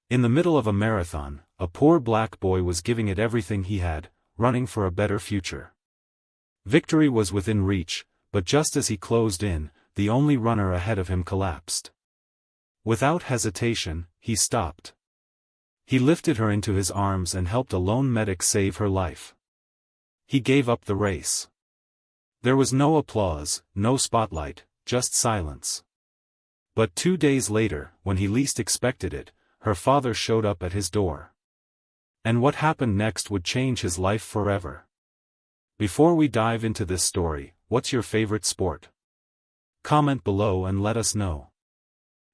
In the middle of a marathon, a poor black boy was giving it everything he had, running for a better future. Victory was within reach, but just as he closed in, the only runner ahead of him collapsed. Without hesitation, he stopped. He lifted her into his arms and helped a lone medic save her life. He gave up the race. There was no applause, no spotlight, just silence. But 2 days later, when he least expected it, her father showed up at his door. And what happened next would change his life forever. Before we dive into this story, what's your favorite sport? Comment below and let us know.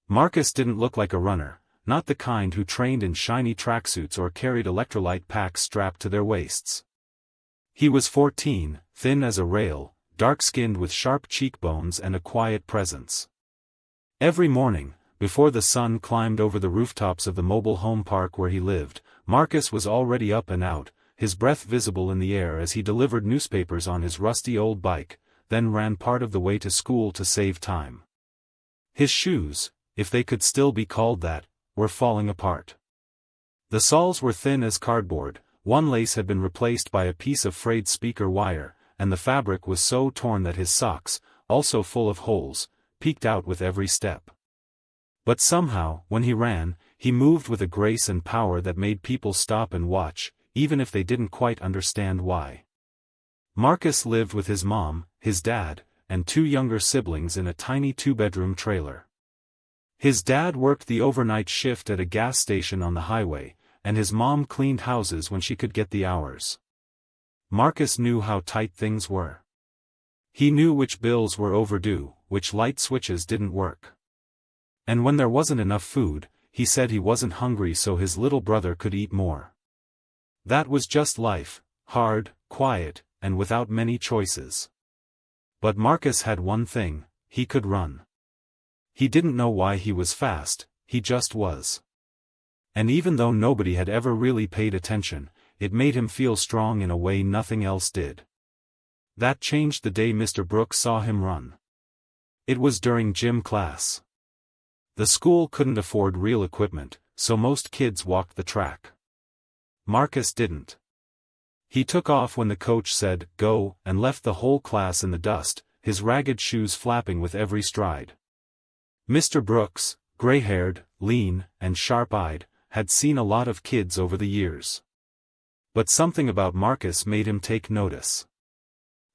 Marcus didn't look like a runner, not the kind who trained in shiny tracksuits or carried electrolyte packs strapped to their waists. He was 14, thin as a rail, dark-skinned with sharp cheekbones and a quiet presence. Every morning, before the sun climbed over the rooftops of the mobile home park where he lived, Marcus was already up and out, his breath visible in the air as he delivered newspapers on his rusty old bike, then ran part of the way to school to save time. His shoes, if they could still be called that, were falling apart. The soles were thin as cardboard, one lace had been replaced by a piece of frayed speaker wire, and the fabric was so torn that his socks, also full of holes, peeked out with every step. But somehow, when he ran, he moved with a grace and power that made people stop and watch, even if they didn't quite understand why. Marcus lived with his mom, his dad, and 2 younger siblings in a tiny 2-bedroom trailer. His dad worked the overnight shift at a gas station on the highway, and his mom cleaned houses when she could get the hours. Marcus knew how tight things were. He knew which bills were overdue, which light switches didn't work. And when there wasn't enough food, he said he wasn't hungry so his little brother could eat more. That was just life, hard, quiet, and without many choices. But Marcus had one thing: he could run. He didn't know why he was fast, he just was. And even though nobody had ever really paid attention, it made him feel strong in a way nothing else did. That changed the day Mr. Brooks saw him run. It was during gym class. The school couldn't afford real equipment, so most kids walked the track. Marcus didn't. He took off when the coach said, "Go," and left the whole class in the dust, his ragged shoes flapping with every stride. Mr. Brooks, gray-haired, lean, and sharp-eyed, had seen a lot of kids over the years. But something about Marcus made him take notice.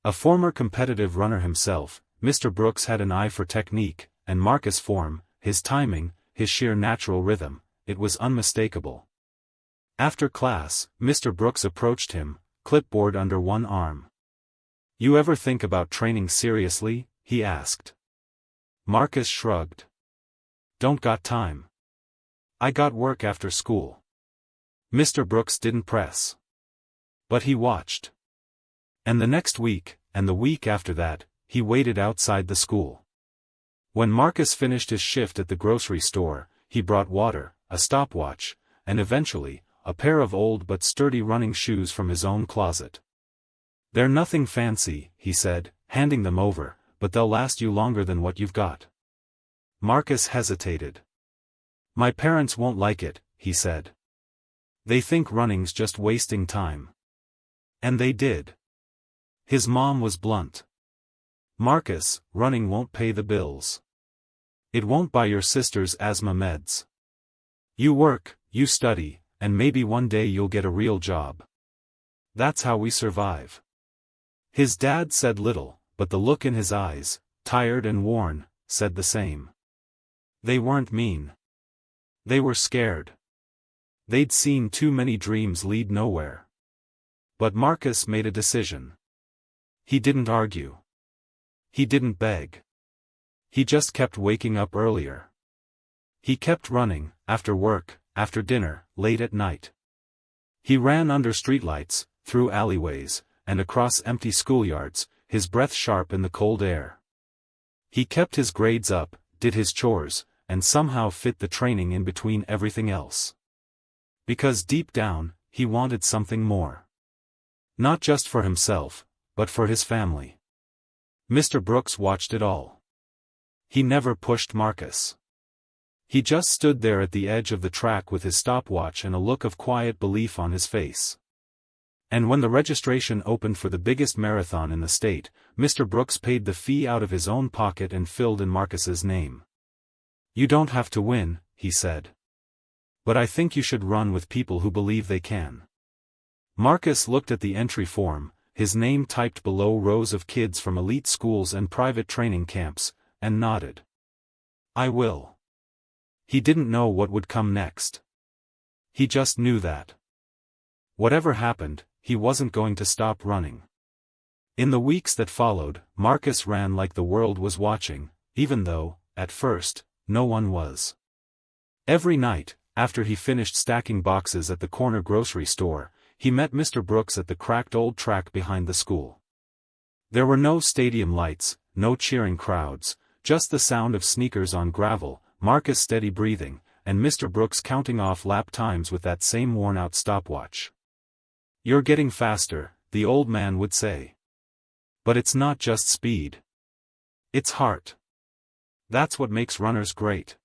A former competitive runner himself, Mr. Brooks had an eye for technique, and Marcus' form, his timing, his sheer natural rhythm, it was unmistakable. After class, Mr. Brooks approached him, clipboard under one arm. "You ever think about training seriously?" he asked. Marcus shrugged. "Don't got time. I got work after school." Mr. Brooks didn't press. But he watched. And the next week, and the week after that, he waited outside the school. When Marcus finished his shift at the grocery store, he brought water, a stopwatch, and eventually, a pair of old but sturdy running shoes from his own closet. "They're nothing fancy," he said, handing them over, "but they'll last you longer than what you've got." Marcus hesitated. "My parents won't like it," he said. "They think running's just wasting time." And they did. His mom was blunt. "Marcus, running won't pay the bills. It won't buy your sister's asthma meds. You work, you study, and maybe one day you'll get a real job. That's how we survive." His dad said little, but the look in his eyes, tired and worn, said the same. They weren't mean. They were scared. They'd seen too many dreams lead nowhere. But Marcus made a decision. He didn't argue. He didn't beg. He just kept waking up earlier. He kept running, after work, after dinner, late at night. He ran under streetlights, through alleyways, and across empty schoolyards, his breath sharp in the cold air. He kept his grades up, did his chores, and somehow fit the training in between everything else. Because deep down, he wanted something more. Not just for himself, but for his family. Mr. Brooks watched it all. He never pushed Marcus. He just stood there at the edge of the track with his stopwatch and a look of quiet belief on his face. And when the registration opened for the biggest marathon in the state, Mr. Brooks paid the fee out of his own pocket and filled in Marcus's name. "You don't have to win," he said. "But I think you should run with people who believe they can." Marcus looked at the entry form, his name typed below rows of kids from elite schools and private training camps, and nodded. "I will." He didn't know what would come next. He just knew that whatever happened, he wasn't going to stop running. In the weeks that followed, Marcus ran like the world was watching, even though, at first, no one was. Every night, after he finished stacking boxes at the corner grocery store, he met Mr. Brooks at the cracked old track behind the school. There were no stadium lights, no cheering crowds, just the sound of sneakers on gravel, Marcus' steady breathing, and Mr. Brooks counting off lap times with that same worn-out stopwatch. "You're getting faster," the old man would say. "But it's not just speed. It's heart. That's what makes runners great."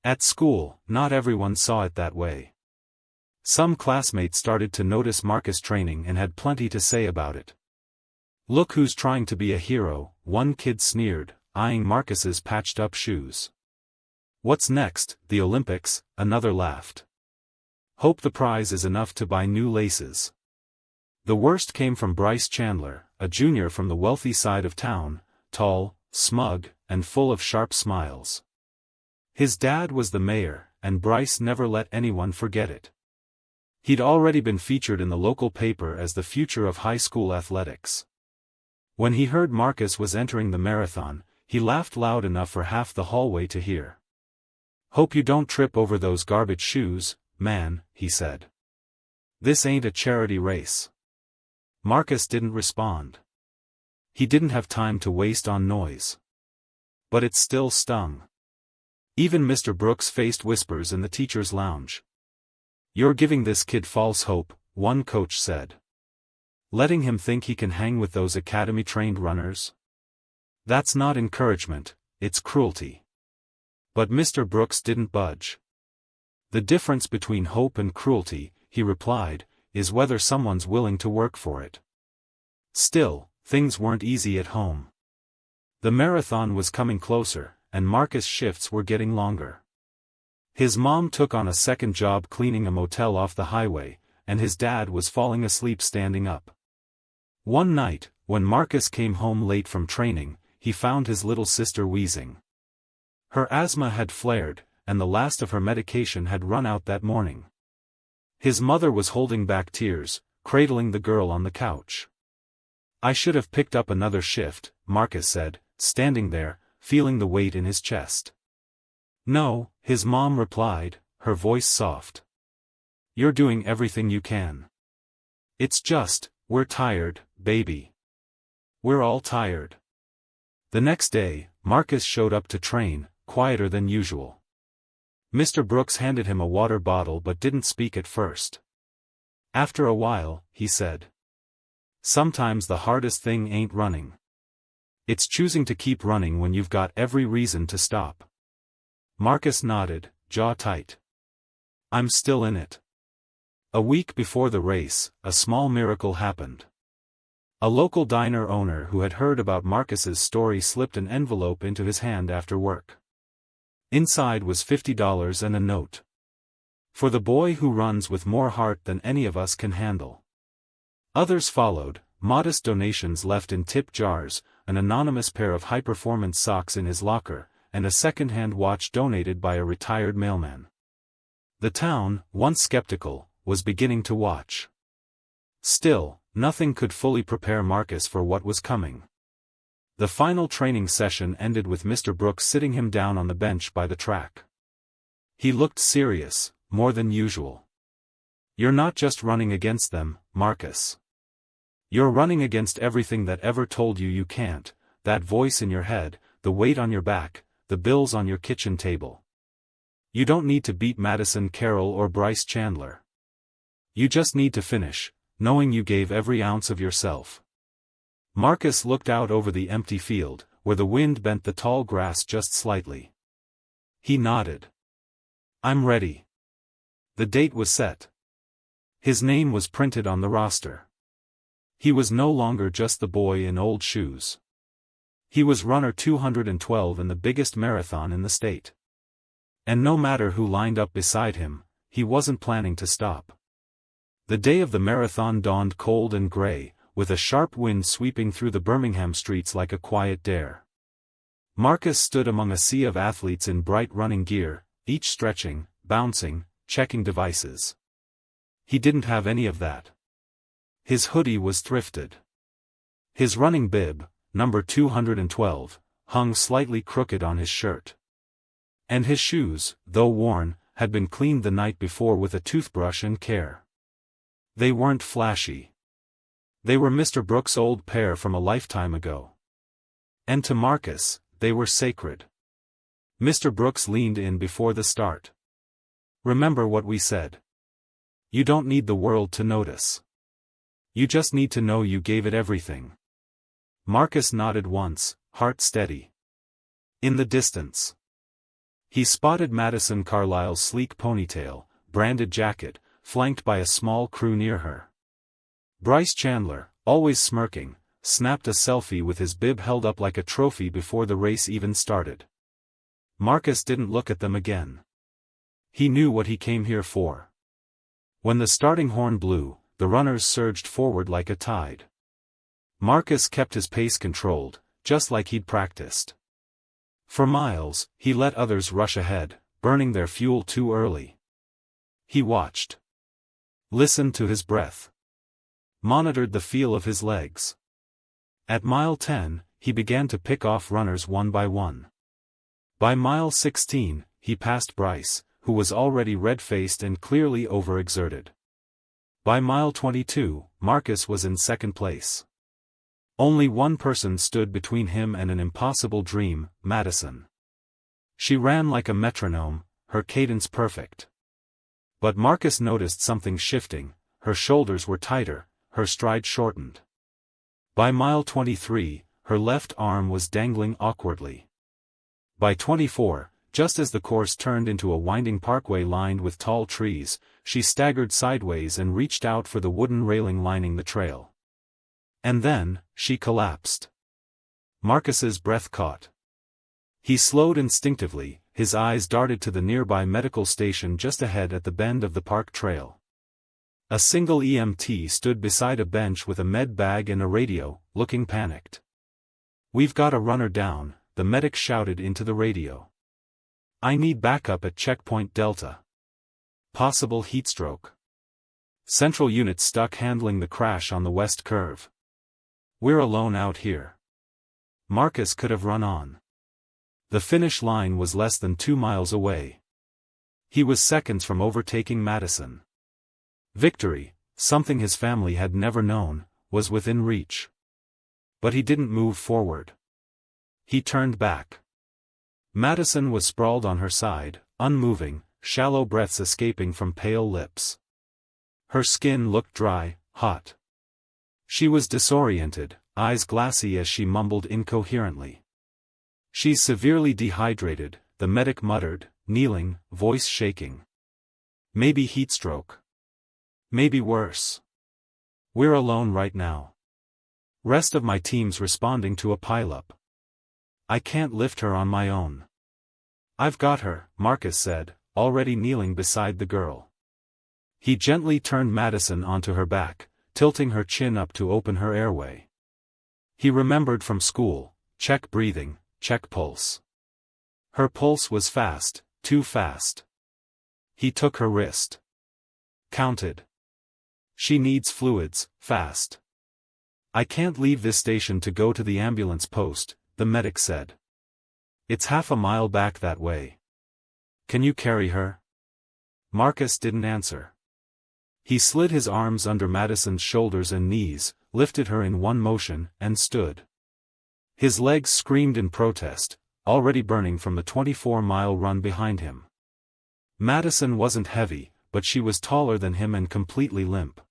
At school, not everyone saw it that way. Some classmates started to notice Marcus' training and had plenty to say about it. "Look who's trying to be a hero," one kid sneered, eyeing Marcus's patched-up shoes. "What's next, the Olympics?" another laughed. "Hope the prize is enough to buy new laces." The worst came from Bryce Chandler, a junior from the wealthy side of town, tall, smug, and full of sharp smiles. His dad was the mayor, and Bryce never let anyone forget it. He'd already been featured in the local paper as the future of high school athletics. When he heard Marcus was entering the marathon, he laughed loud enough for half the hallway to hear. "Hope you don't trip over those garbage shoes, man," he said. "This ain't a charity race." Marcus didn't respond. He didn't have time to waste on noise. But it still stung. Even Mr. Brooks faced whispers in the teacher's lounge. "You're giving this kid false hope," one coach said. "Letting him think he can hang with those academy-trained runners? That's not encouragement, it's cruelty." But Mr. Brooks didn't budge. "The difference between hope and cruelty," he replied, "is whether someone's willing to work for it." Still, things weren't easy at home. The marathon was coming closer, and Marcus' shifts were getting longer. His mom took on a second job cleaning a motel off the highway, and his dad was falling asleep standing up. One night, when Marcus came home late from training, he found his little sister wheezing. Her asthma had flared, and the last of her medication had run out that morning. His mother was holding back tears, cradling the girl on the couch. "I should have picked up another shift," Marcus said, standing there, feeling the weight in his chest. "No," his mom replied, her voice soft. "You're doing everything you can. It's just, we're tired, baby. We're all tired." The next day, Marcus showed up to train, quieter than usual. Mr. Brooks handed him a water bottle but didn't speak at first. After a while, he said, "Sometimes the hardest thing ain't running. It's choosing to keep running when you've got every reason to stop." Marcus nodded, jaw tight. "I'm still in it." A week before the race, a small miracle happened. A local diner owner who had heard about Marcus's story slipped an envelope into his hand after work. Inside was $50 and a note. "For the boy who runs with more heart than any of us can handle." Others followed, modest donations left in tip jars, an anonymous pair of high-performance socks in his locker, and a second-hand watch donated by a retired mailman. The town, once skeptical, was beginning to watch. Still, nothing could fully prepare Marcus for what was coming. The final training session ended with Mr. Brooks sitting him down on the bench by the track. He looked serious, more than usual. "You're not just running against them, Marcus. You're running against everything that ever told you you can't, that voice in your head, the weight on your back, the bills on your kitchen table. You don't need to beat Madison Carroll or Bryce Chandler. You just need to finish, knowing you gave every ounce of yourself." Marcus looked out over the empty field, where the wind bent the tall grass just slightly. He nodded. I'm ready. The date was set. His name was printed on the roster. He was no longer just the boy in old shoes. He was runner 212 in the biggest marathon in the state. And no matter who lined up beside him, he wasn't planning to stop. The day of the marathon dawned cold and gray, with a sharp wind sweeping through the Birmingham streets like a quiet dare. Marcus stood among a sea of athletes in bright running gear, each stretching, bouncing, checking devices. He didn't have any of that. His hoodie was thrifted. His running bib, number 212, hung slightly crooked on his shirt. And his shoes, though worn, had been cleaned the night before with a toothbrush and care. They weren't flashy. They were Mr. Brooks' old pair from a lifetime ago. And to Marcus, they were sacred. Mr. Brooks leaned in before the start. Remember what we said. You don't need the world to notice. You just need to know you gave it everything. Marcus nodded once, heart steady. In the distance, he spotted Madison Carlisle's sleek ponytail, branded jacket, flanked by a small crew near her. Bryce Chandler, always smirking, snapped a selfie with his bib held up like a trophy before the race even started. Marcus didn't look at them again. He knew what he came here for. When the starting horn blew, the runners surged forward like a tide. Marcus kept his pace controlled, just like he'd practiced. For miles, he let others rush ahead, burning their fuel too early. He watched. Listened to his breath. Monitored the feel of his legs. At mile 10, he began to pick off runners one by one. By mile 16, he passed Bryce, who was already red-faced and clearly overexerted. By mile 22, Marcus was in second place. Only one person stood between him and an impossible dream, Madison. She ran like a metronome, her cadence perfect. But Marcus noticed something shifting, her shoulders were tighter, her stride shortened. By mile 23, her left arm was dangling awkwardly. By 24, just as the course turned into a winding parkway lined with tall trees, she staggered sideways and reached out for the wooden railing lining the trail. And then, she collapsed. Marcus's breath caught. He slowed instinctively, his eyes darted to the nearby medical station just ahead at the bend of the park trail. A single EMT stood beside a bench with a med bag and a radio, looking panicked. "We've got a runner down," the medic shouted into the radio. "I need backup at checkpoint Delta. Possible heatstroke. Central unit stuck handling the crash on the west curve. We're alone out here." Marcus could have run on. The finish line was less than 2 miles away. He was seconds from overtaking Madison. Victory, something his family had never known, was within reach. But he didn't move forward. He turned back. Madison was sprawled on her side, unmoving, shallow breaths escaping from pale lips. Her skin looked dry, hot. She was disoriented, eyes glassy as she mumbled incoherently. "She's severely dehydrated," the medic muttered, kneeling, voice shaking. "Maybe heatstroke. Maybe worse. We're alone right now. Rest of my team's responding to a pileup. I can't lift her on my own." "I've got her," Marcus said, already kneeling beside the girl. He gently turned Madison onto her back, tilting her chin up to open her airway. He remembered from school, check breathing, check pulse. Her pulse was fast, too fast. He took her wrist. Counted. "She needs fluids, fast." "I can't leave this station to go to the ambulance post," the medic said. "It's half a mile back that way. Can you carry her?" Marcus didn't answer. He slid his arms under Madison's shoulders and knees, lifted her in one motion, and stood. His legs screamed in protest, already burning from the 24-mile run behind him. Madison wasn't heavy, but she was taller than him and completely limp.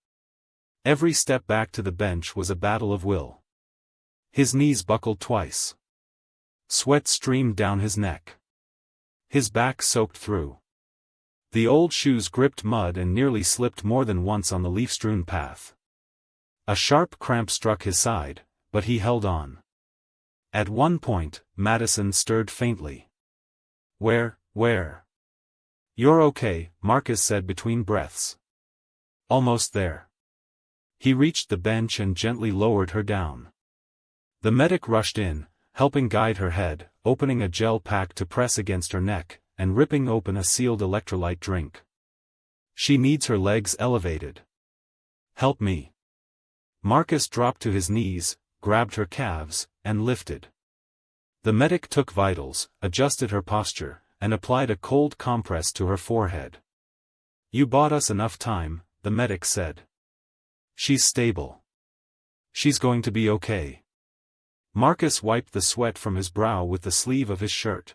Every step back to the bench was a battle of will. His knees buckled twice. Sweat streamed down his neck. His back soaked through. The old shoes gripped mud and nearly slipped more than once on the leaf-strewn path. A sharp cramp struck his side, but he held on. At one point, Madison stirred faintly. Where? You're okay, Marcus said between breaths. Almost there. He reached the bench and gently lowered her down. The medic rushed in, helping guide her head, opening a gel pack to press against her neck, and ripping open a sealed electrolyte drink. She needs her legs elevated. Help me. Marcus dropped to his knees, grabbed her calves, and lifted. The medic took vitals, adjusted her posture, and applied a cold compress to her forehead. You bought us enough time, the medic said. She's stable. She's going to be okay. Marcus wiped the sweat from his brow with the sleeve of his shirt.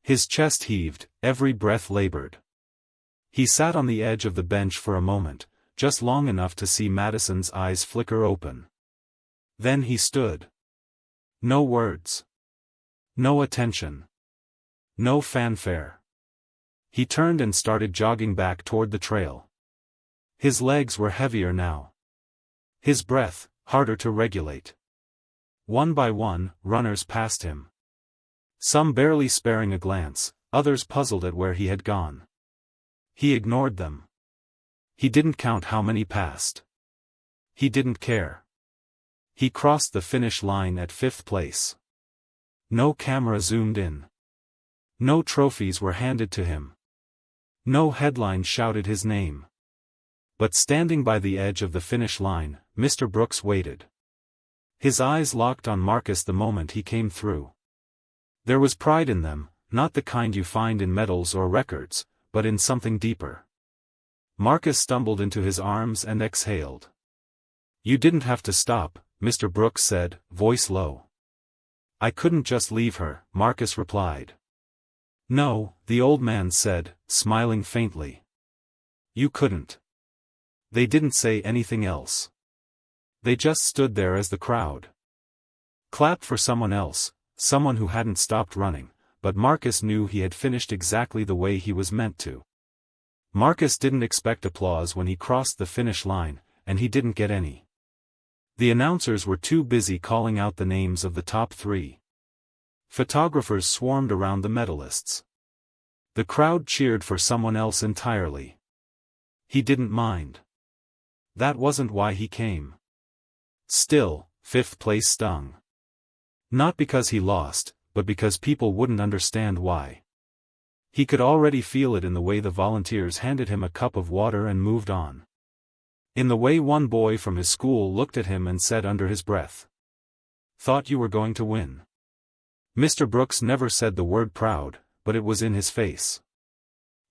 His chest heaved, every breath labored. He sat on the edge of the bench for a moment, just long enough to see Madison's eyes flicker open. Then he stood. No words. No attention. No fanfare. He turned and started jogging back toward the trail. His legs were heavier now. His breath, harder to regulate. One by one, runners passed him. Some barely sparing a glance, others puzzled at where he had gone. He ignored them. He didn't count how many passed. He didn't care. He crossed the finish line at 5th place. No camera zoomed in. No trophies were handed to him. No headline shouted his name. But standing by the edge of the finish line, Mr. Brooks waited. His eyes locked on Marcus the moment he came through. There was pride in them, not the kind you find in medals or records, but in something deeper. Marcus stumbled into his arms and exhaled. You didn't have to stop, Mr. Brooks said, voice low. I couldn't just leave her, Marcus replied. No, the old man said, smiling faintly. You couldn't. They didn't say anything else. They just stood there as the crowd clapped for someone else, someone who hadn't stopped running, but Marcus knew he had finished exactly the way he was meant to. Marcus didn't expect applause when he crossed the finish line, and he didn't get any. The announcers were too busy calling out the names of the top 3. Photographers swarmed around the medalists. The crowd cheered for someone else entirely. He didn't mind. That wasn't why he came. Still, 5th place stung. Not because he lost, but because people wouldn't understand why. He could already feel it in the way the volunteers handed him a cup of water and moved on. In the way one boy from his school looked at him and said under his breath, "Thought you were going to win." Mr. Brooks never said the word proud, but it was in his face.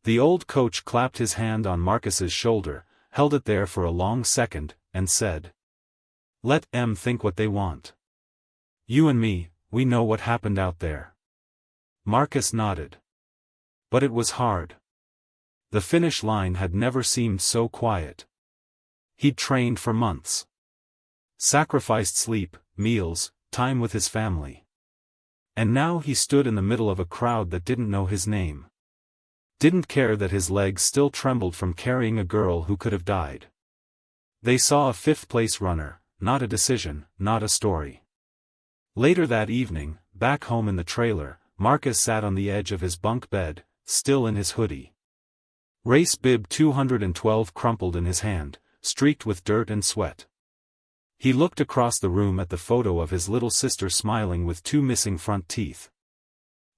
The old coach clapped his hand on Marcus's shoulder, held it there for a long second, and said, "Let them think what they want. You and me, we know what happened out there." Marcus nodded. But it was hard. The finish line had never seemed so quiet. He'd trained for months. Sacrificed sleep, meals, time with his family. And now he stood in the middle of a crowd that didn't know his name. Didn't care that his legs still trembled from carrying a girl who could have died. They saw a 5th-place runner, not a decision, not a story. Later that evening, back home in the trailer, Marcus sat on the edge of his bunk bed, still in his hoodie. Race bib 212 crumpled in his hand, streaked with dirt and sweat. He looked across the room at the photo of his little sister smiling with 2 missing front teeth.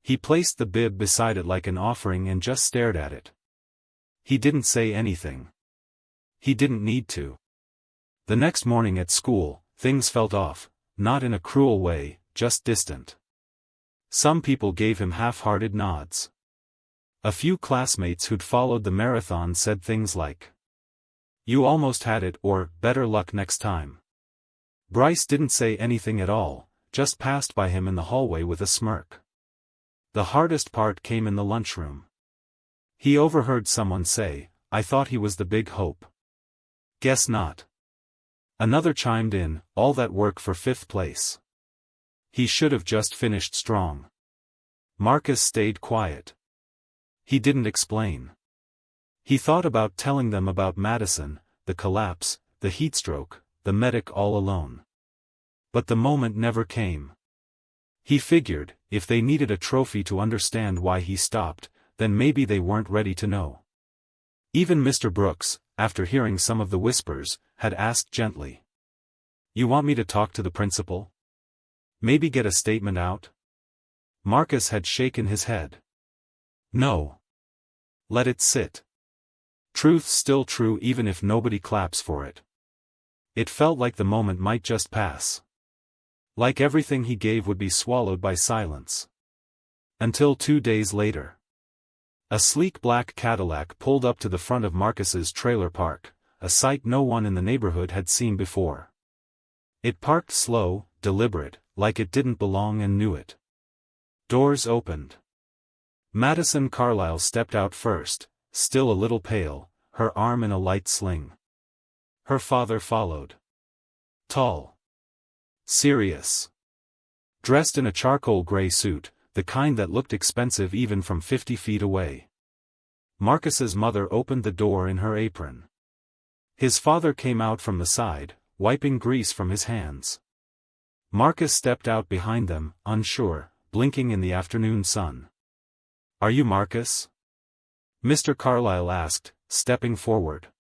He placed the bib beside it like an offering and just stared at it. He didn't say anything. He didn't need to. The next morning at school, things felt off, not in a cruel way, just distant. Some people gave him half-hearted nods. A few classmates who'd followed the marathon said things like, "You almost had it," or "Better luck next time." Bryce didn't say anything at all, just passed by him in the hallway with a smirk. The hardest part came in the lunchroom. He overheard someone say, "I thought he was the big hope." Guess not. Another chimed in, "All that work for 5th place. He should have just finished strong." Marcus stayed quiet. He didn't explain. He thought about telling them about Madison, the collapse, the heatstroke, the medic all alone. But the moment never came. He figured, if they needed a trophy to understand why he stopped, then maybe they weren't ready to know. Even Mr. Brooks, after hearing some of the whispers, had asked gently. "You want me to talk to the principal? Maybe get a statement out?" Marcus had shaken his head. "No. Let it sit. Truth's still true even if nobody claps for it." It felt like the moment might just pass. Like everything he gave would be swallowed by silence. Until 2 days later. A sleek black Cadillac pulled up to the front of Marcus's trailer park, a sight no one in the neighborhood had seen before. It parked slow, deliberate, like it didn't belong and knew it. Doors opened. Madison Carlyle stepped out first, still a little pale, her arm in a light sling. Her father followed. Tall. Serious. Dressed in a charcoal gray suit, the kind that looked expensive even from 50 feet away. Marcus's mother opened the door in her apron. His father came out from the side, wiping grease from his hands. Marcus stepped out behind them, unsure, blinking in the afternoon sun. "Are you Marcus?" Mr. Carlyle asked, stepping forward.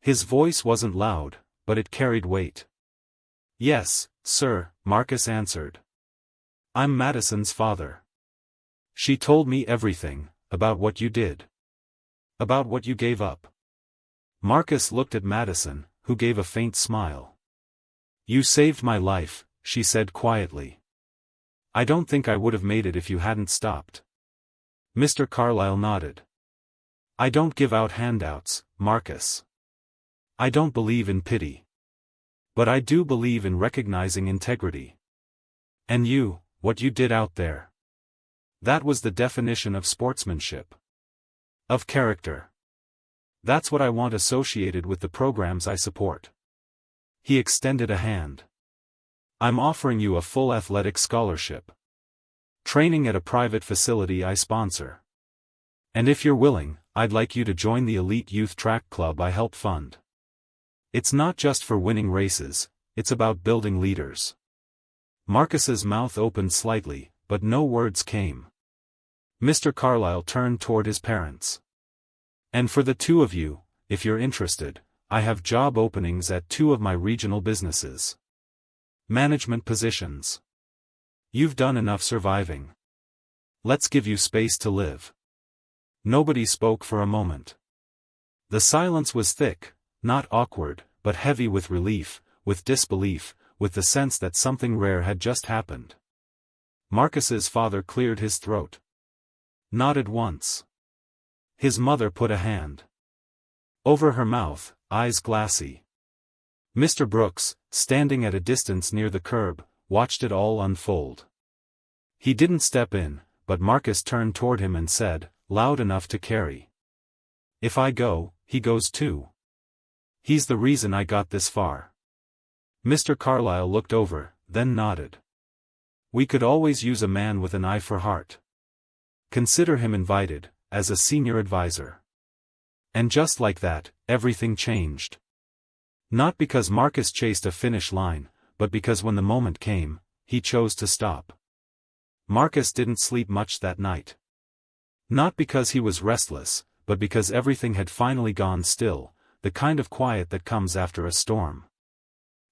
His voice wasn't loud, but it carried weight. "Yes, sir," Marcus answered. "I'm Madison's father. She told me everything, about what you did. About what you gave up." Marcus looked at Madison, who gave a faint smile. "You saved my life," she said quietly. "I don't think I would have made it if you hadn't stopped." Mr. Carlyle nodded. "I don't give out handouts, Marcus. I don't believe in pity. But I do believe in recognizing integrity. And you, what you did out there. That was the definition of sportsmanship. Of character. That's what I want associated with the programs I support." He extended a hand. "I'm offering you a full athletic scholarship. Training at a private facility I sponsor. And if you're willing, I'd like you to join the elite youth track club I help fund. It's not just for winning races, it's about building leaders." Marcus's mouth opened slightly, but no words came. Mr. Carlyle turned toward his parents. "And for the two of you, if you're interested, I have job openings at 2 of my regional businesses. Management positions. You've done enough surviving. Let's give you space to live." Nobody spoke for a moment. The silence was thick, not awkward, but heavy with relief, with disbelief, with the sense that something rare had just happened. Marcus's father cleared his throat. Nodded once. His mother put a hand over her mouth, eyes glassy. Mr. Brooks, standing at a distance near the curb, watched it all unfold. He didn't step in, but Marcus turned toward him and said, loud enough to carry. "If I go, he goes too. He's the reason I got this far." Mr. Carlyle looked over, then nodded. "We could always use a man with an eye for heart. Consider him invited, as a senior advisor." And just like that, everything changed. Not because Marcus chased a finish line, but because when the moment came, he chose to stop. Marcus didn't sleep much that night. Not because he was restless, but because everything had finally gone still, the kind of quiet that comes after a storm.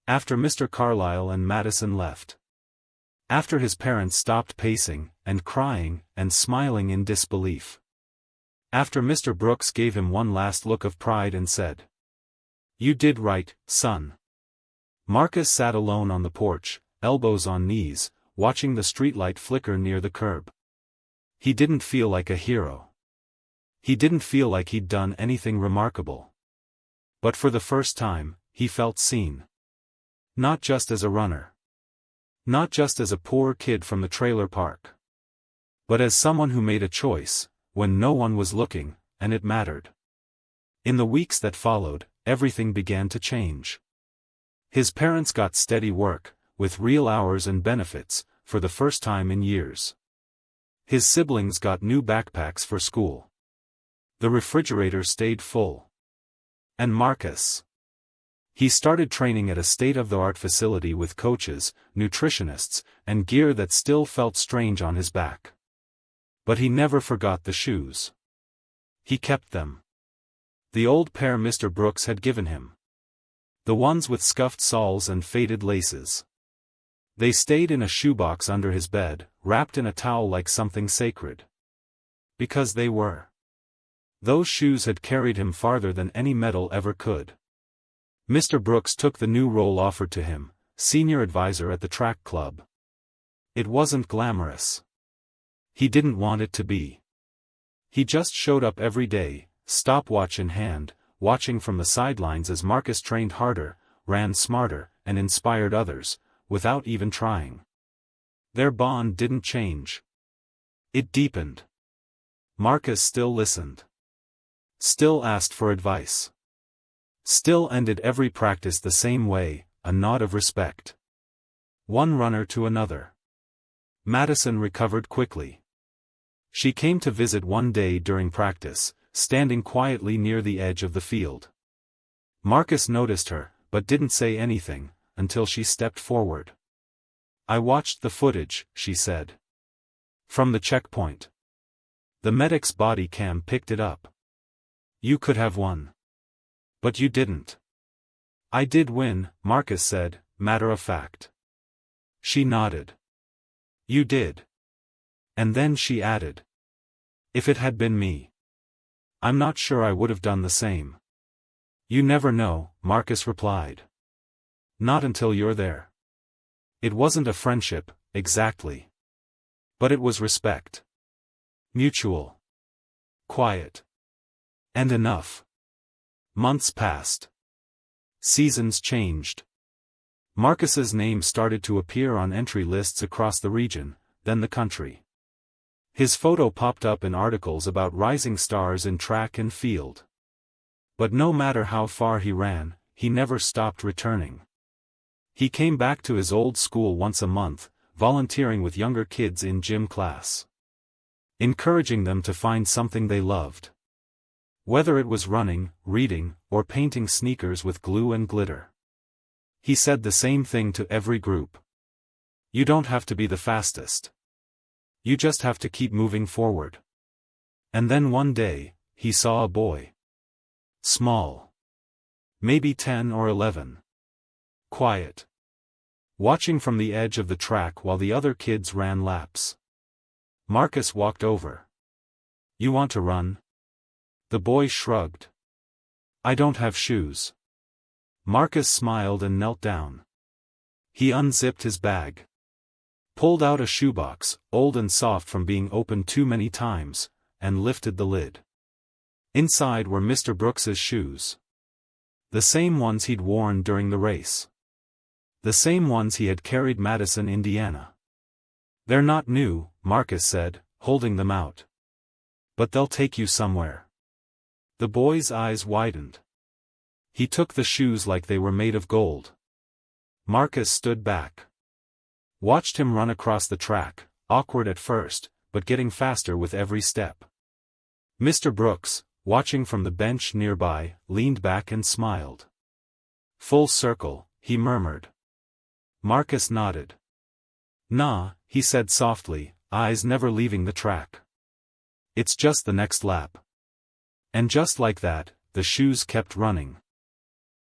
After Mr. Carlyle and Madison left. After his parents stopped pacing, and crying, and smiling in disbelief. After Mr. Brooks gave him one last look of pride and said, "You did right, son." Marcus sat alone on the porch, elbows on knees, watching the streetlight flicker near the curb. He didn't feel like a hero. He didn't feel like he'd done anything remarkable. But for the first time, he felt seen. Not just as a runner. Not just as a poor kid from the trailer park. But as someone who made a choice, when no one was looking, and it mattered. In the weeks that followed, everything began to change. His parents got steady work, with real hours and benefits, for the first time in years. His siblings got new backpacks for school. The refrigerator stayed full. And Marcus. He started training at a state-of-the-art facility with coaches, nutritionists, and gear that still felt strange on his back. But he never forgot the shoes. He kept them. The old pair Mr. Brooks had given him. The ones with scuffed soles and faded laces. They stayed in a shoebox under his bed, wrapped in a towel like something sacred. Because they were. Those shoes had carried him farther than any medal ever could. Mr. Brooks took the new role offered to him, senior advisor at the track club. It wasn't glamorous. He didn't want it to be. He just showed up every day, stopwatch in hand, watching from the sidelines as Marcus trained harder, ran smarter, and inspired others, without even trying. Their bond didn't change. It deepened. Marcus still listened. Still asked for advice. Still ended every practice the same way, a nod of respect. One runner to another. Madison recovered quickly. She came to visit one day during practice, standing quietly near the edge of the field. Marcus noticed her, but didn't say anything, until she stepped forward. "I watched the footage," she said. "From the checkpoint. The medic's body cam picked it up. You could have won. But you didn't." "I did win," Marcus said, matter of fact. She nodded. "You did." And then she added. "If it had been me. I'm not sure I would have done the same." "You never know," Marcus replied. "Not until you're there." It wasn't a friendship, exactly. But it was respect. Mutual. Quiet. And enough. Months passed. Seasons changed. Marcus's name started to appear on entry lists across the region, then the country. His photo popped up in articles about rising stars in track and field. But no matter how far he ran, he never stopped returning. He came back to his old school once a month, volunteering with younger kids in gym class. Encouraging them to find something they loved. Whether it was running, reading, or painting sneakers with glue and glitter. He said the same thing to every group. You don't have to be the fastest. You just have to keep moving forward. And then one day, he saw a boy. Small. Maybe 10 or 11. Quiet. Watching from the edge of the track while the other kids ran laps. Marcus walked over. "You want to run?" The boy shrugged. "I don't have shoes." Marcus smiled and knelt down. He unzipped his bag. Pulled out a shoebox, old and soft from being opened too many times, and lifted the lid. Inside were Mr. Brooks's shoes. The same ones he'd worn during the race. The same ones he had carried Madison, Indiana. "They're not new," Marcus said, holding them out. "But they'll take you somewhere." The boy's eyes widened. He took the shoes like they were made of gold. Marcus stood back. Watched him run across the track, awkward at first, but getting faster with every step. Mr. Brooks, watching from the bench nearby, leaned back and smiled. "Full circle," he murmured. Marcus nodded. "Nah," he said softly, eyes never leaving the track. "It's just the next lap." And just like that, the shoes kept running.